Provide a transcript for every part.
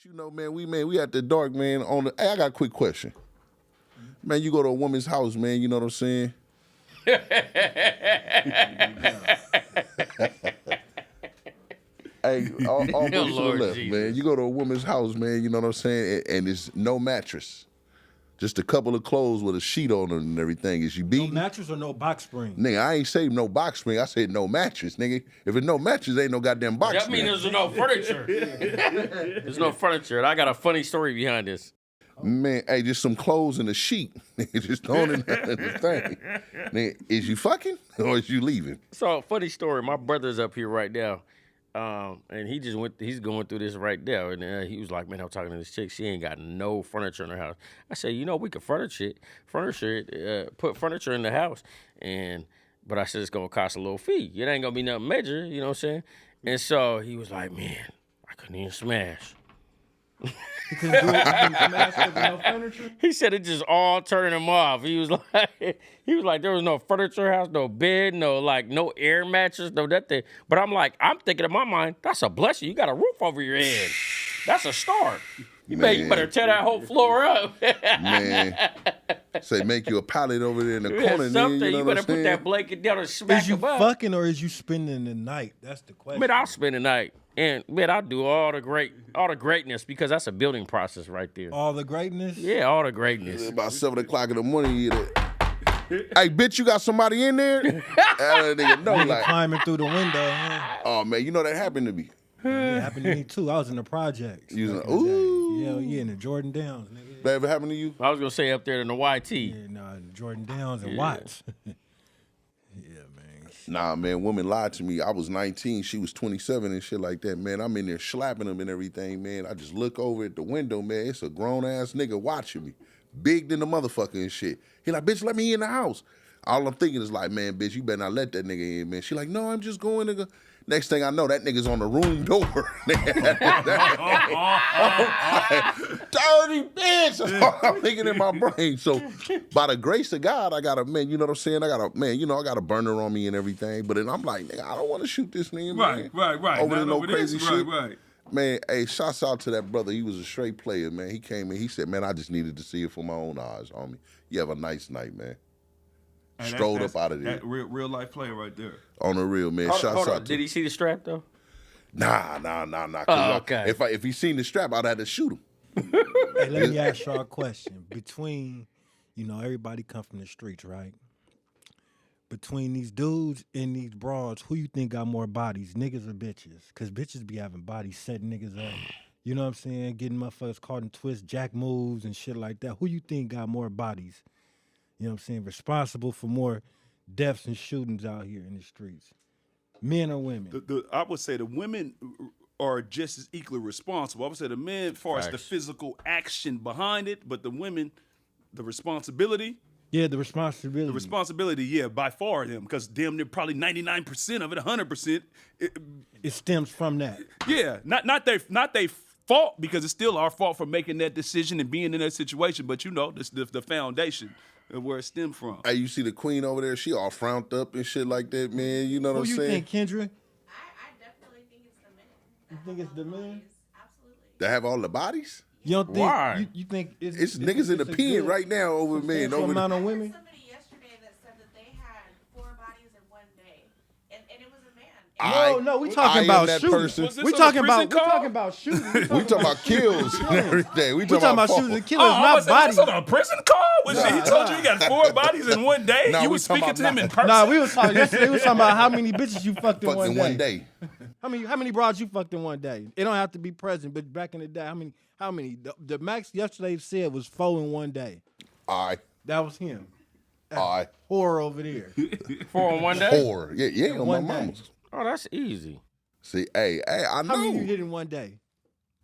You know, man, we at the dark, man. Hey, I got a quick question. Man, you go to a woman's house, man, you know what I'm saying? Hey, all to the left, Jesus. Man. You go to a woman's house, man, you know what I'm saying? And it's no mattress. Just a couple of clothes with a sheet on it and everything. Is you beating? No mattress or no box spring? Nigga, I ain't say no box spring. I said no mattress, nigga. If it's no mattress, ain't no goddamn box spring. That means there's no furniture. There's no furniture. And I got a funny story behind this. Man, hey, just some clothes and a sheet. Just thrown in the thing. Nigga, is you fucking or is you leaving? So, funny story. My brother's up here right now. And he's going through this right now. And he was like, man, I'm talking to this chick. She ain't got no furniture in her house. I said, we could furnish it, put furniture in the house. But I said, it's going to cost a little fee. It ain't going to be nothing major, you know what I'm saying? And so he was like, man, I couldn't even smash. He couldn't do it. He couldn't smash with no furniture? He said it just all turned him off. He was like, there was no furniture house, no bed, no air mattress, no that thing. But I'm thinking in my mind, that's a blessing. You got a roof over your head. That's a start. You better tear that whole floor up. Man. Say make you a pallet over there in the corner. Something. Then, you better put that blanket down and smack him up. Is you fucking or is you spending the night? That's the question. Man, I'll spend the night. And man, I do all the greatness because that's a building process right there. All the greatness? Yeah, all the greatness. It's about 7 o'clock in the morning. Hey, bitch, you got somebody in there? Nigga, no, like climbing through the window. Huh? Oh man, you know that happened to me. Yeah, it happened to me too. I was in the projects. You was ooh. Hell yeah, in the Jordan Downs, nigga. That ever happened to you? I was gonna say up there in the YT. Yeah, no, in the Jordan Downs and Watts. Yeah, man. Nah, man, woman lied to me. I was 19, she was 27 and shit like that, man. I'm in there slapping them and everything, man. I just look over at the window, man. It's a grown-ass nigga watching me. Big than the motherfucker and shit. He like, bitch, let me in the house. All I'm thinking is like, man, bitch, you better not let that nigga in, man. She like, no, I'm just going, nigga. Next thing I know, that nigga's on the room door. Dirty bitch. That's all I'm thinking in my brain. So by the grace of God, I got a, man, you know what I'm saying? I got a burner on me and everything. But then I'm like, nigga, I don't want to shoot this nigga, man. Right. Over there, no crazy shit. Right. Man, hey, shouts out to that brother. He was a straight player, man. He came in, he said, man, I just needed to see it for my own eyes, homie. You have a nice night, man. And strolled up out of there. That real life player right there. On the real, man. Hold on. To Did he see the strap though? Nah. Oh, okay. If he seen the strap, I'd have to shoot him. Hey, let me ask y'all a question. Between, everybody come from the streets, right? Between these dudes and these broads, who you think got more bodies, niggas or bitches? Because bitches be having bodies setting niggas up. You know what I'm saying? Getting motherfuckers caught in twists, jack moves and shit like that. Who you think got more bodies? You know what I'm saying? Responsible for more deaths and shootings out here in the streets. Men or women? I would say the women are just as equally responsible. I would say the men, as far as the physical action behind it, but the women, the responsibility. Yeah, the responsibility. The responsibility, yeah, by far them, because damn near probably 99% of it, 100%. It stems from that. Yeah, not they fault, because it's still our fault for making that decision and being in that situation, but the foundation. Where it stemmed from. Hey, you see the queen over there? She all frowned up and shit like that, man. You know what I'm saying? Who you think, Kendra? I definitely think it's the men. You think it's the men? Absolutely. They have all the bodies? You don't think? Why? You think it's niggas in the pen right now over men. Over amount of women. Somebody yesterday that said that they had 4 bodies in one day, and it was a man. No, we talking about shooting. We talking about shooting. We talking about kills and everything. We talking about shooting and killers, not bodies. Was this on a prison call? He told you got 4 bodies in one day? Nah, you was speaking to him in person? Nah, we was talking yesterday. We was talking about how many bitches you fucked in one day. day. How many broads you fucked in one day? It don't have to be present, but back in the day, how many? The max yesterday said was 4 in one day. All right. That was him. All right. Whore over there. 4 in one day? Whore. Yeah, on my one day. mama's. Oh, that's easy. See, hey, I know. How many you hit in one day?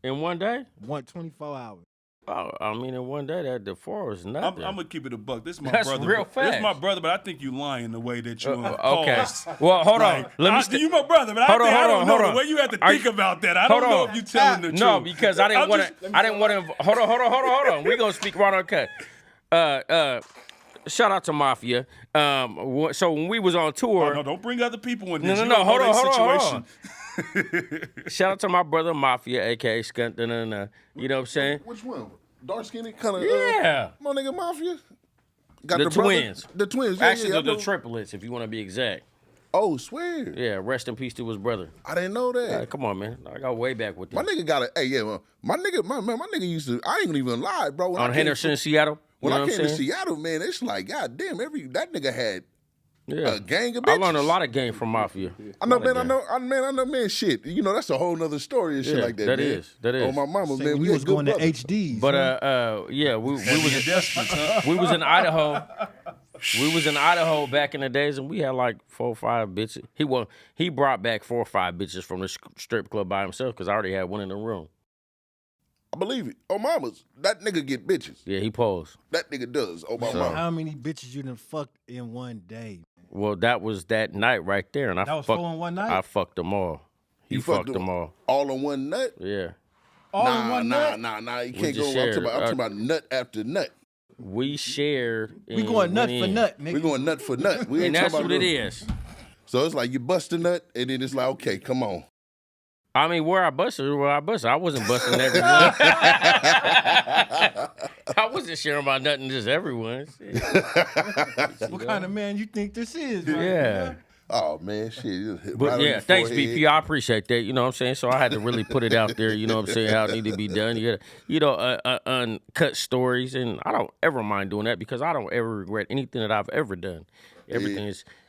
In one day? 24 hours. Oh, I mean, in one day, the 4 is nothing. I'm going to keep it a buck. This is my That's brother. real fast. This is my brother, but I think you lying the way that you okay. paused. Well, hold on. You my brother, but I don't know the way you have to think about that. I don't know if you telling the truth. No, because I didn't want to. Hold on. We're going to speak right on cut. Shout out to Mafia. So when we was on tour. Oh, no, don't bring other people in this. No. Hold on. Shout out to my brother Mafia, aka Skunt. You know what I'm saying? Which one? Dark skinny kind of. Yeah. My nigga Mafia. Got The brother? twins. The twins. Yeah, Actually, yeah, the triplets, if you want to be exact. Oh, swear. Yeah, rest in peace to his brother. I didn't know that. Come on, man. I got way back with this. My nigga got a. Hey, yeah, man. My nigga used to. I ain't even lie, bro. When On Henderson, Seattle. When I came to saying? Seattle, man, it's like, God damn, that nigga had Yeah. a gang of I bitches. learned a lot of game from Mafia. I know, man, shit. You know, that's a whole nother story and shit Yeah, like that, that man. is. Oh, my mama, Say man, when we you was good going to brothers. HDs. But huh? we was in Idaho. We was in Idaho back in the days, and we had like 4 or 5 bitches. He brought back 4 or 5 bitches from the strip club by himself because I already had one in the room. I believe it. Oh, mamas, that nigga get bitches. Yeah, he posed. That nigga does. Oh, my So mama. how many bitches you done fucked in one day? Well, that was that night right there, and That was 4 in one night? I fucked them all. He You fucked them all. All in one nut? Yeah, All in one night? Nah. You can't go. just I'm shared. talking about nut after nut. we shared. We and going nut went for in. nut, nigga. We going nut for nut. We ain't And that's talking what about it no- is. So it's like you bust a nut, and then it's like, okay, come on. I mean, where I busted. I wasn't busting everyone. I wasn't sharing my nothing just everyone. Shit. What kind of man you think this is? Right? Yeah. Oh man, shit. But right on yeah, your thanks, forehead. BP. I appreciate that. You know what I'm saying? So I had to really put it out there, you know what I'm saying, how it need to be done. Uncut stories, and I don't ever mind doing that because I don't ever regret anything that I've ever done.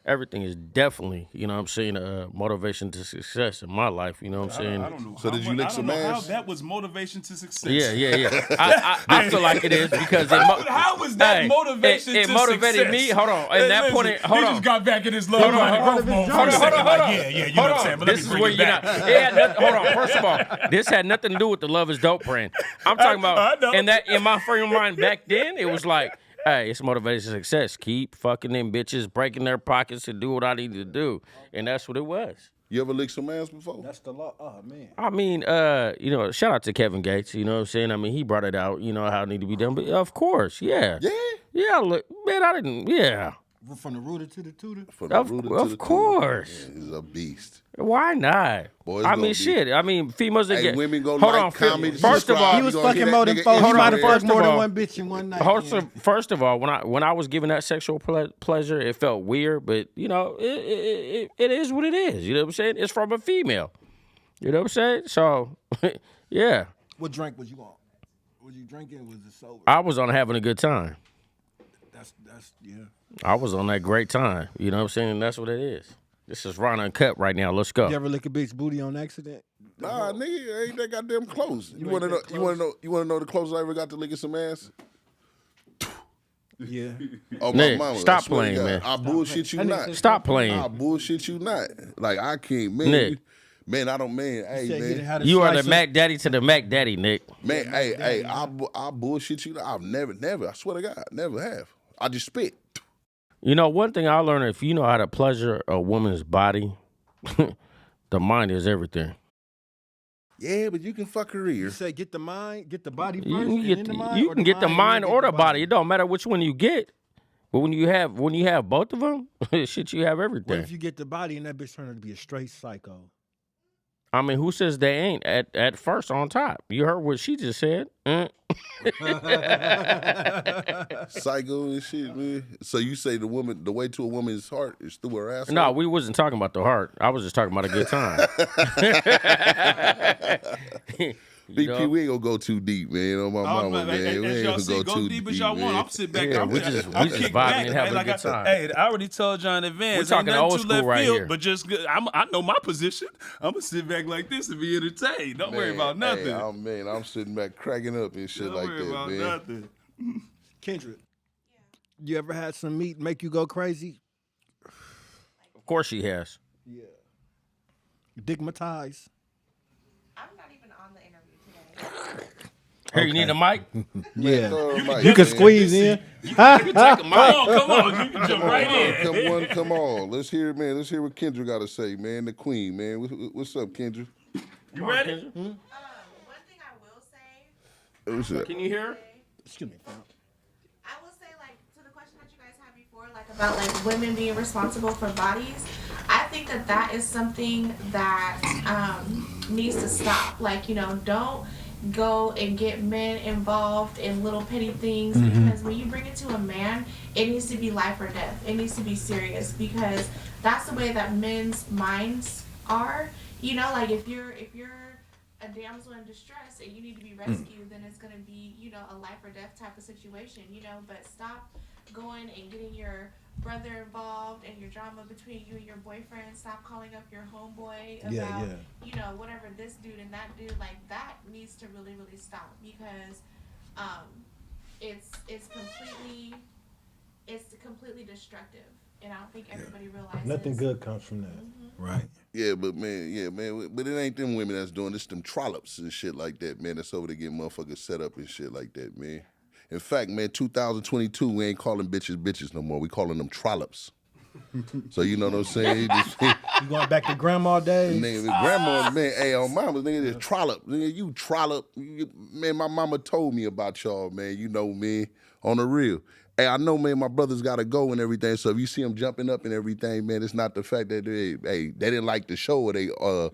Everything is definitely, you know what I'm saying, motivation to success in my life, you know what I'm saying? I don't know. So did you lick some I don't know ass? how that was motivation to success. Yeah. I feel like it is because How was that motivation it to motivated success? me. Hold on. And that point, hold he on. just got back in his love growth mode for a second. Like, yeah, you know what I'm saying? But let This me is bring where it you're back. not. It had nothing, hold on. First of all, this had nothing to do with the Love Is Dope brand. I'm talking I about, know. and that in my frame of mind back then, it was like, hey, it's motivation to success. Keep fucking them bitches, breaking their pockets to do what I need to do, and that's what it was. You ever licked some ass before? That's the law. Oh, man. I mean, shout out to Kevin Gates. You know what I'm saying? I mean, he brought it out. You know how it need to be done. But of course, yeah. Yeah. Look, man, I didn't. Yeah. From the rooter to the tutor? From the rooter to Of the course. tutor. Yeah, he's a beast. Why not? Boys I gonna mean, be- shit. I mean, females that Hey, get women go hold like, on. comment, First of all, He You was gonna hear fucking that more than nigga 4. He Hold might on, have first fucked more of than all- one bitch in one night. First of all, when I was given that sexual pleasure, it felt weird, but you know, it is what it is. You know what I'm saying? It's from a female. You know what I'm saying? So, yeah, What drink was you on? Was you drinking? Was it sober? I was on having a good time. That's yeah. I was on that great time. You know what I'm saying? And that's what it is. This is Ron Uncut right now. Let's go. You ever lick a bitch booty on accident? Nah, nigga, ain't that goddamn close. You ain't wanna know? that You wanna know? You wanna know the closest I ever got to licking some ass? Yeah. Oh Nick, my mama! stop I swear to playing, God. man. I bullshit you not. Stop playing. I bullshit you not. Like I can't, man. Nick. Man, I don't, man. Hey, Said he done man. had a You are the slice of- Mac Daddy to the Mac Daddy, Nick. Man, hey, I bullshit you. I've never. I swear to God, never have. I just spit. You know, one thing I learned, if you know how to pleasure a woman's body, the mind is everything. Yeah, but you can fuck her ear. You say get the mind, get the body first, You can and get then the, the mind, you or can get the mind and or then the body. It don't matter which one you get. But when you have both of them, shit, you have What everything. if you get the body and that bitch turned out to be a straight psycho? I mean, who says they ain't at first on top? You heard what she just said. Psycho and shit, man. So you say the way to a woman's heart is through her ass? No, we wasn't talking about the heart. I was just talking about a good time. You BP, know? we ain't gonna go too deep, man. On my mama, man. We As ain't y'all gonna see, go go too deep deep, as y'all want. man. I'm sitting back. Yeah, I'm we just I'm vibing kick and back, having man. a good Like time. Hey, I already told y'all in advance. We're talking ain't nothing old too school left right field, here. But just I know my position. I'm gonna sit back like this and be entertained. Don't worry about nothing. Hey, I'm sitting back cracking up and shit Don't like worry that, about man. nothing. Kendrick, you ever had some meat make you go crazy? Of course she has. Yeah. Digmatized. I'm not even on the interview today. Here, you need a mic? Yeah. Throw her mic, You can man. squeeze in. Take a mic. Come on, you can jump right in. Come on. Let's hear it, man. Let's hear what Kendra got to say, man. The queen, man. What's up, Kendra? You ready? One thing I will say, What's up? Can you hear? Excuse me. fam. I will say, like, to the question that you guys had before, like, about, like, women being responsible for bodies, I think that is something that needs to stop. Like, don't go and get men involved in little petty things, because when you bring it to a man, it needs to be life or death. It needs to be serious, because that's the way that men's minds are. Like if you're a damsel in distress and you need to be rescued, then it's going to be, a life or death type of situation, but stop going and getting your brother involved and your drama between you and your boyfriend. Stop calling up your homeboy about, whatever this dude and that dude. Like, that needs to really, really stop, because it's completely destructive. And I don't think everybody realizes. Nothing good comes from that. Right. Yeah, but man, but it ain't them women that's doing this, them trollops and shit like that, man. That's over there getting motherfuckers set up and shit like that, man. In fact, man, 2022, we ain't calling bitches no more. We calling them trollops. So you know what I'm saying? You going back to grandma days? Nigga, grandma, man, hey, on mama, nigga, this trollop. Nigga, you trollop. Man, my mama told me about y'all, man. You know me, on the real. Hey, I know, man, my brothers got to go and everything, so if you see them jumping up and everything, man, it's not the fact that they didn't like the show or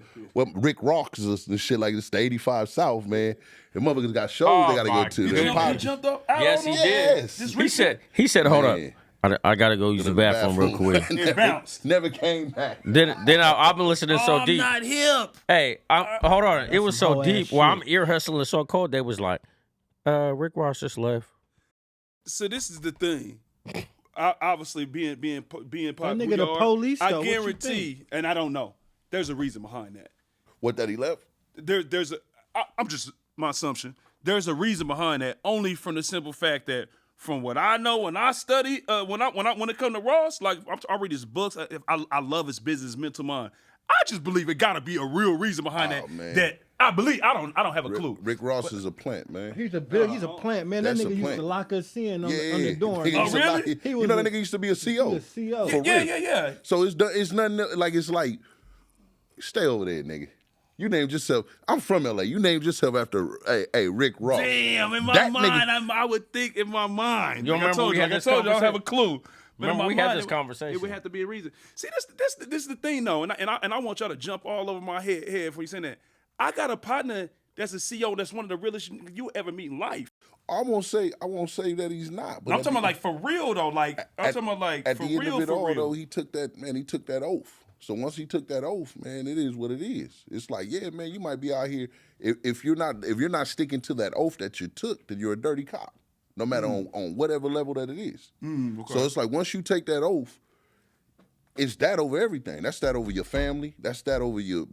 Rick Rocks and shit like this, the 85 South, man. The motherfuckers got shows they got to go to. You know he jumped up? Yes, he did. He said, hold up. I got to go use the bathroom real quick. It bounced. Never came back. Then I've been listening so deep. I'm not hip. Hey, hold on. It was so deep. While shit. I'm ear hustling so cold, they was like, Rick Ross just left. So this is the thing. Obviously, being part That of nigga who the you are, police, though. I What you guarantee, think? and I don't know. There's a reason behind that. What, that he left? I'm just my assumption. There's a reason behind that, only from the simple fact that, from what I know, when I study, when it comes to Ross, like I read his books, I love his business mental mind. I just believe it got to be a real reason behind that. Man. That I believe. I don't have a clue. Rick Ross is a plant, man. He's a plant, man. That That's a nigga used plant. to lock us in on the door. Nigga used to really? lock- He you was know a- that nigga used to be a CO. He was a CO. For real. Yeah. So it's nothing like, it's like, stay over there, nigga. You named yourself. I'm from LA. You named yourself after Rick Ross. Damn, in my That mind, nigga- I would think in my mind. You Like remember we had I this told you, I don't have a conversation? clue. But in Remember my we had mind, this conversation? It would have to be a reason. See, this is the thing, though, and I want y'all to jump all over my head for you saying that. I got a partner that's a CEO that's one of the realest you ever meet in life. I won't say that he's not. But I'm talking about like for real though. Like I'm talking about like at for the end real, of it for all, real. though, he took that oath. So once he took that oath, man, it is what it is. It's like, yeah, man, you might be out here if you're not sticking to that oath that you took, then you're a dirty cop, no matter on whatever level that it is. Okay. So it's like once you take that oath, it's that over everything. That's that over your family. That's that over your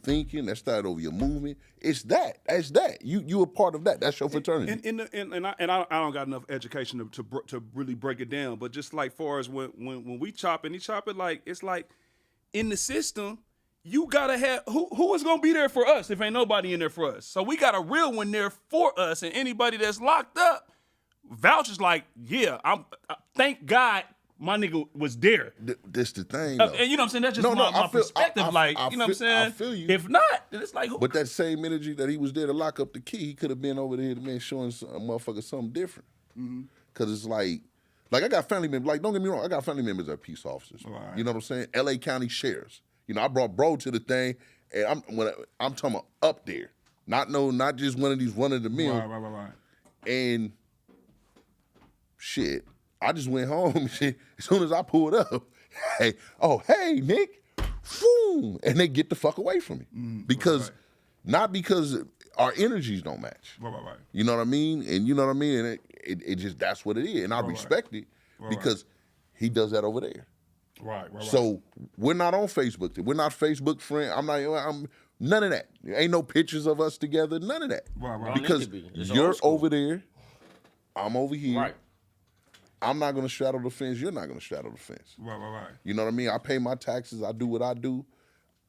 thinking. That's that over your movement. It's that. That's that. You a part of that. That's your fraternity. And I don't got enough education to really break it down. But just like far as when we chop it, like it's like in the system, you gotta have who is gonna be there for us if ain't nobody in there for us. So we got a real one there for us, and anybody that's locked up vouches like, yeah, thank God my nigga was there. This the thing, though. And you know what I'm saying? That's just No, my I feel- perspective. I you know what I'm feel- saying? I feel you. If not, then it's like, who? But that same energy that he was there to lock up the key, he could have been over there, man, showing a motherfucker something different. Because it's like I got family members. Like, don't get me wrong, I got family members that are peace officers. Right. You know what I'm saying? LA County sheriffs. You know, I brought bro to the thing, and I'm talking about up there, not just one of these run of the mill. Right. And shit, I just went home. Shit, as soon as I pulled up, hey, Nick, boom, and they get the fuck away from me not because our energies don't match. Right. You know what I mean? And you know what I mean? And it just, that's what it is. And I respect it because he does that over there. Right. So we're not on Facebook. We're not Facebook friends. I'm none of that. Ain't no pictures of us together. None of that. Right. Because Don't need to be. It's you're old school. over there. I'm over here. Right. I'm not going to straddle the fence. You're not going to straddle the fence. Right. You know what I mean? I pay my taxes. I do what I do.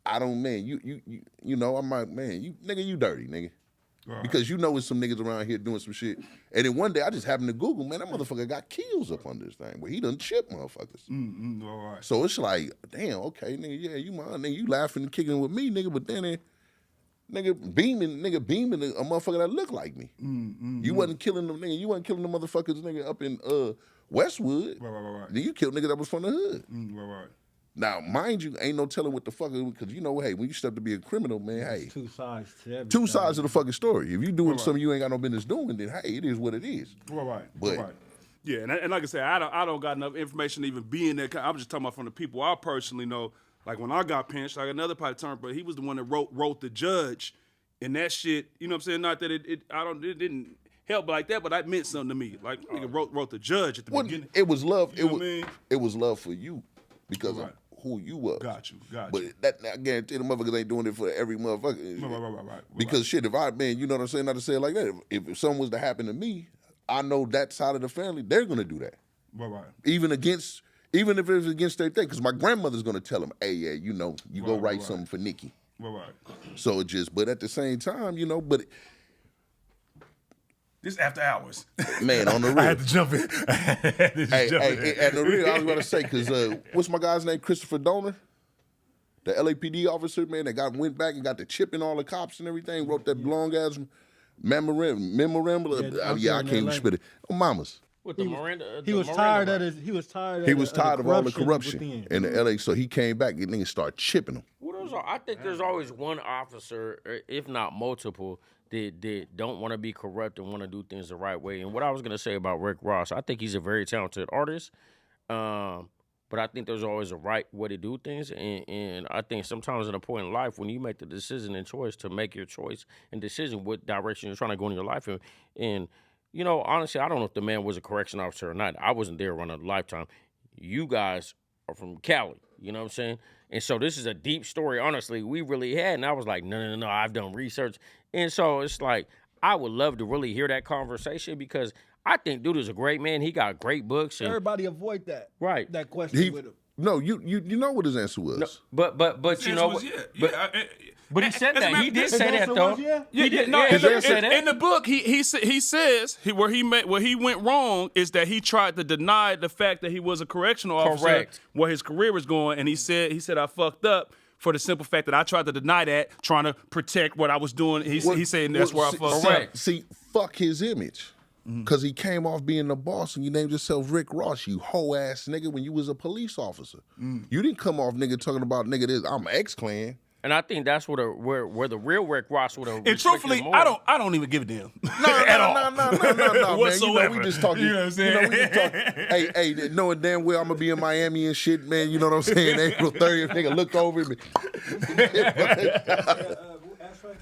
I don't, man, you know, I'm like, man, you dirty, nigga. Right. Because you know there's some niggas around here doing some shit. And then one day I just happened to Google, man, that motherfucker got kills up on this thing where he done chip motherfuckers. Right. So it's like, damn, okay, nigga, yeah, you mine, nigga, you laughing and kicking with me, nigga, but then nigga beaming a motherfucker that look like me. You wasn't killing them, nigga. You wasn't killing the motherfuckers, nigga, up in Westwood. Right. Then you killed nigga that was from the hood. Right. Now, mind you, ain't no telling what the fuck, because you know, hey, when you step to be a criminal, man, hey, Two sides to everything. two sides of the fucking story. If you doing something you ain't got no business doing, then hey, it is what it is. Right. But right. Yeah, and like I said, I don't got enough information to even be in that. I'm just talking about from the people I personally know. Like when I got pinched, like another part turned, but he was the one that wrote the judge, and that shit. You know what I'm saying? Not that it didn't help like that, but that meant something to me. Like nigga wrote the judge at the beginning. It was love. You know what I mean? It was love for you because of who you was. Got you. But that I guarantee the motherfuckers ain't doing it for every motherfucker. Right. Because shit, if I, man, you know what I'm saying? Not to say it like that. If something was to happen to me, I know that side of the family, they're gonna do that. Right. Even if it's against their thing, because my grandmother's gonna tell them, hey, yeah, you know, you go write something for Nikki. Right. So it just, but at the same time, you know, but this after hours. Man, on the real. I had to jump in. Hey, and the real, I was gonna say, because what's my guy's name? Christopher Donner? The LAPD officer, man, that went back and got the chip in all the cops and everything, wrote that long ass memorandum. I can't even spit it. Oh, mamas. With the Miranda, He was tired of all the corruption in the LA, so he came back and niggas started chipping him. Well, I think there's always one officer, if not multiple, that don't want to be corrupt and want to do things the right way. And what I was gonna say about Rick Ross, I think he's a very talented artist, but I think there's always a right way to do things. And I think sometimes in a point in life when you make the decision and choice to make your choice and decision what direction you're trying to go in your life, and you know, honestly, I don't know if the man was a correction officer or not. I wasn't there running a lifetime. You guys are from Cali, you know what I'm saying? And so this is a deep story, honestly, we really had. And I was like, no, I've done research. And so it's like, I would love to really hear that conversation because I think dude is a great man. He got great books. And, everybody avoid that. Right. That question with him. No, you know what his answer was. No, but you know what? But he said that. He did say that though. He did. No, in the book, he says where he went wrong is that he tried to deny the fact that he was a correctional officer, correct, where his career was going, and he said I fucked up for the simple fact that I tried to deny that, trying to protect what I was doing. He's saying that's where I fucked up. See, fuck his image. Because he came off being the boss and you named yourself Rick Ross, you hoe-ass nigga, when you was a police officer. You didn't come off, nigga, talking about, nigga, this, I'm X-Clan. And I think that's where the real Rick Ross would have. And truthfully, I don't even give a damn. No, man. You know, we just talking. You know what I'm saying? We just talking. Hey, knowing damn well I'm gonna be in Miami and shit, man. You know what I'm saying? April 30th, nigga, look over me.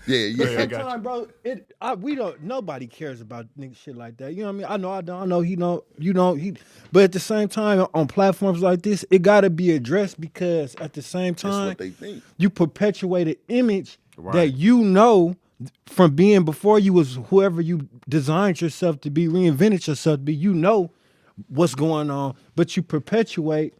Yeah. Sometimes, bro, nobody cares about nigga shit like that. You know what I mean? I know he don't. But at the same time, on platforms like this, it gotta be addressed because at the same time, that's what they think. You perpetuate an image that you know from being before you was whoever you designed yourself to be, reinvented yourself to be. You know what's going on, but you perpetuate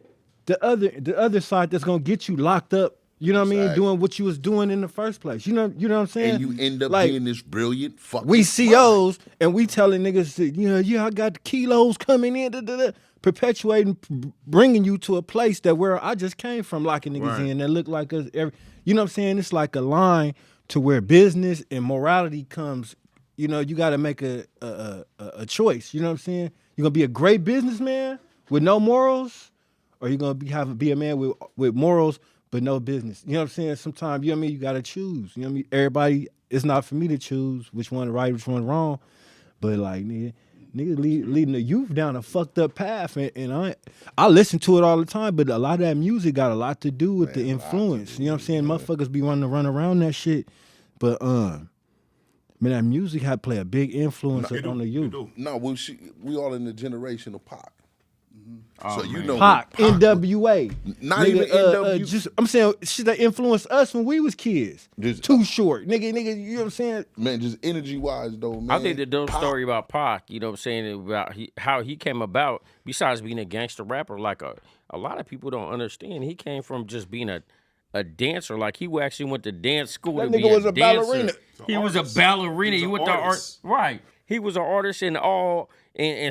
the other side that's gonna get you locked up. You know what I mean? Doing what you was doing in the first place. You know what I'm saying? And you end up being this brilliant fucking we COs and we telling niggas, I got the kilos coming in, perpetuating, bringing you to a place that where I just came from, locking niggas in that look like us. You know what I'm saying? It's like a line to where business and morality comes. You know, you got to make a choice. You know what I'm saying? You're gonna be a great businessman with no morals, or you're gonna be a man with morals but no business. You know what I'm saying? Sometimes, you know what I mean, you gotta choose. You know what I mean? Everybody, it's not for me to choose which one right, which one wrong. But like nigga leading the youth down a fucked up path, and I listen to it all the time, but a lot of that music got a lot to do with the influence. You know what I'm saying? Motherfuckers be wanting to run around that shit. But man, that music had play a big influence on the youth. No, we all in the generation of Pac. So you know Pac, NWA. Not even NWA. Just I'm saying shit that influenced us when we was kids. Too short. Nigga, you know what I'm saying? Man, just energy wise though, man. I think the dope story about Pac, you know what I'm saying, about how he came about, besides being a gangster rapper, like a lot of people don't understand. He came from just being a dancer. Like he actually went to dance school. That to nigga be was a ballerina. He was a ballerina. He went to art. Right. He was an artist in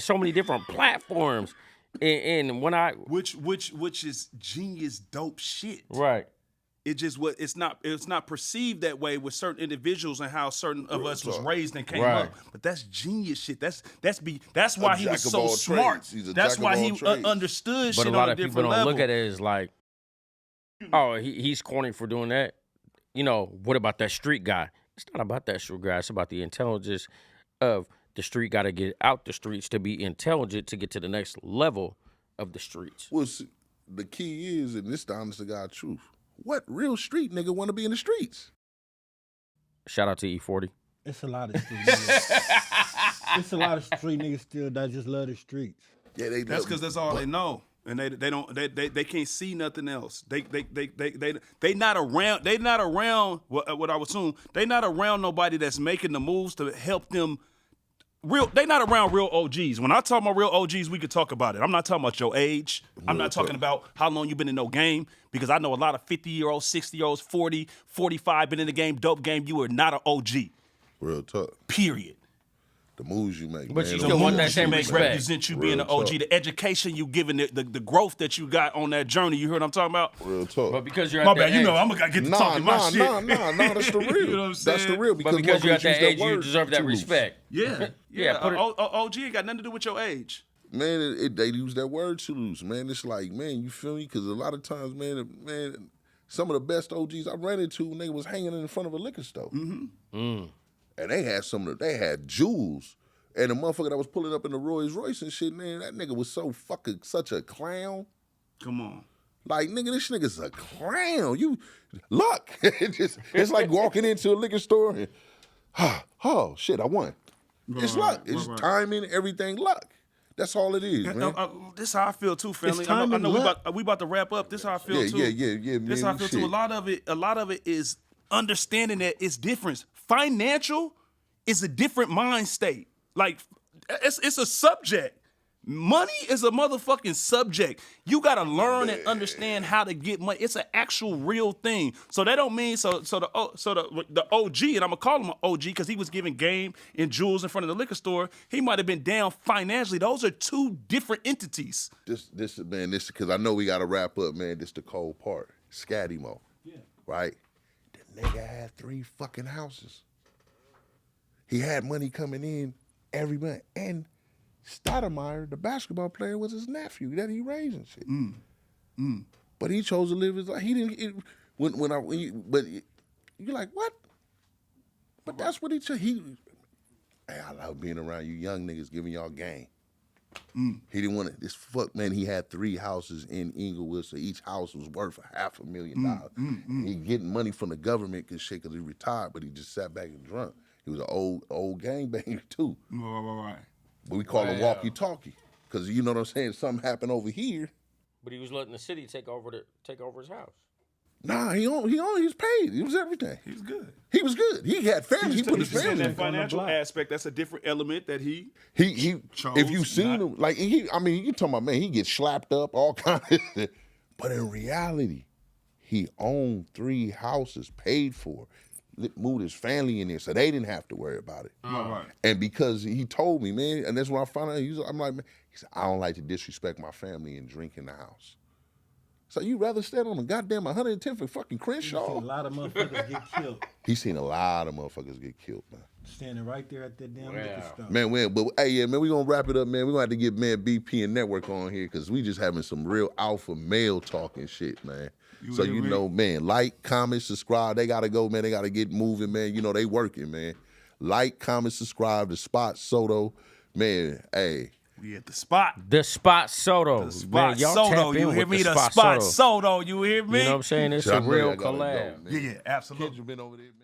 so many different platforms. And when which is genius dope shit. Right. It just it's not perceived that way with certain individuals and how certain of us was raised and came up. But that's genius shit. That's why he was so smart. That's why he understood shit on a different level. But a lot of people don't look at it as like Oh, he's corny for doing that. You know, what about that street guy? It's not about that street guy. It's about the intelligence of the street guy to get out the streets to be intelligent to get to the next level of the streets. Well, see, the key is, and this the honest to God truth, what real street nigga want to be in the streets? Shout out to E40. It's a lot of street niggas. It's a lot of street niggas still that just love the streets. Yeah, That's because that's all they know, and they can't see nothing else. They not around. What I would assume they not around nobody that's making the moves to help them. They not around real OGs. When I talk about real OGs, we could talk about it. I'm not talking about your age. I'm not talking about how long you've been in no game, because I know a lot of 50-year-olds, 60-year-olds, 40, 45 been in the game, dope game. You are not an OG. Real talk. Period. The moves you make, But man. you The still want that moves same you respect. Represent you being an OG. talk. The education you giving, the growth that you got on that journey. You heard what I'm talking about? Real talk. But because you're at My that bad. You age, know, I'm gonna get to talking my shit. Nah, that's the real. You know what I'm That's the saying? real. but because you're at that age, you deserve that respect. Yeah, Yeah, put it- OG ain't got nothing to do with your age. Man, they use that word too loose, man. It's like, man, you feel me? Because a lot of times, man, some of the best OGs I ran into, when they was hanging in front of a liquor store. And they had jewels. And the motherfucker that was pulling up in the Rolls Royce and shit, man, that nigga was such a clown. Come on. Like, nigga, this nigga's a clown. You luck. It's like walking into a liquor store and, oh shit, I won. It's luck. It's timing, everything luck. That's all it is, man. This is how I feel too, family. It's I know timing, we about to wrap up. This is how I feel too. Yeah, man. This is how I feel too. shit. A lot of it is understanding that it's different. Financial is a different mind state. Like, it's a subject. Money is a motherfucking subject. You gotta learn and understand how to get money. It's an actual real thing. So that don't mean the OG, and I'm gonna call him an OG because he was giving game and jewels in front of the liquor store. He might have been down financially. Those are two different entities. This because I know we gotta wrap up, man. This the cold part. Scatty Mo. Yeah. Right? The nigga had 3 fucking houses. He had money coming in every month. And Stoudemire, the basketball player, was his nephew that he raised and shit. But he chose to live his life. He didn't. But you're like, what? But that's what he chose. Hey, I love being around you young niggas giving y'all game. He didn't want to. This fuck man. He had 3 houses in Inglewood, so each house was worth $500,000. He getting money from the government because he retired, but he just sat back and drunk. He was an old gangbanger too. Right. But we call him walkie-talkie. Because you know what I'm saying? Something happened over here. But he was letting the city take over his house. Nah, he was paid. He was everything. He was good. He was good. He had family. He put his family that in. financial aspect. That's a different element that he chose. If you seen him, like you talking about, man, he gets slapped up, all kinds of shit. But in reality, he owned 3 houses, paid for, moved his family in there, so they didn't have to worry about it. Right. And because he told me, man, and that's when I found out, I'm like, man, he said, I don't like to disrespect my family and drink in the house. So you rather stand on a goddamn 110th for fucking Crenshaw? A lot of motherfuckers get killed. He's seen a lot of motherfuckers get killed, man. Standing right there at that damn liquor store. Man, we gonna wrap it up, man. We're gonna have to get man BP and Network on here because we just having some real alpha male talking shit, man. You know, man, like, comment, subscribe. They gotta go, man. They gotta get moving, man. You know, they working, man. Like, comment, subscribe. The Spot SoDo, man. Hey. We at the spot. The Spot SoDo. The Spot Man, y'all tap SoDo. in You hear with me? The Spot Spot SoDo. SoDo. You hear me? You know what I'm saying? It's I a know real y'all gotta go, collab. man. Yeah, absolutely. Kids have been over there, man.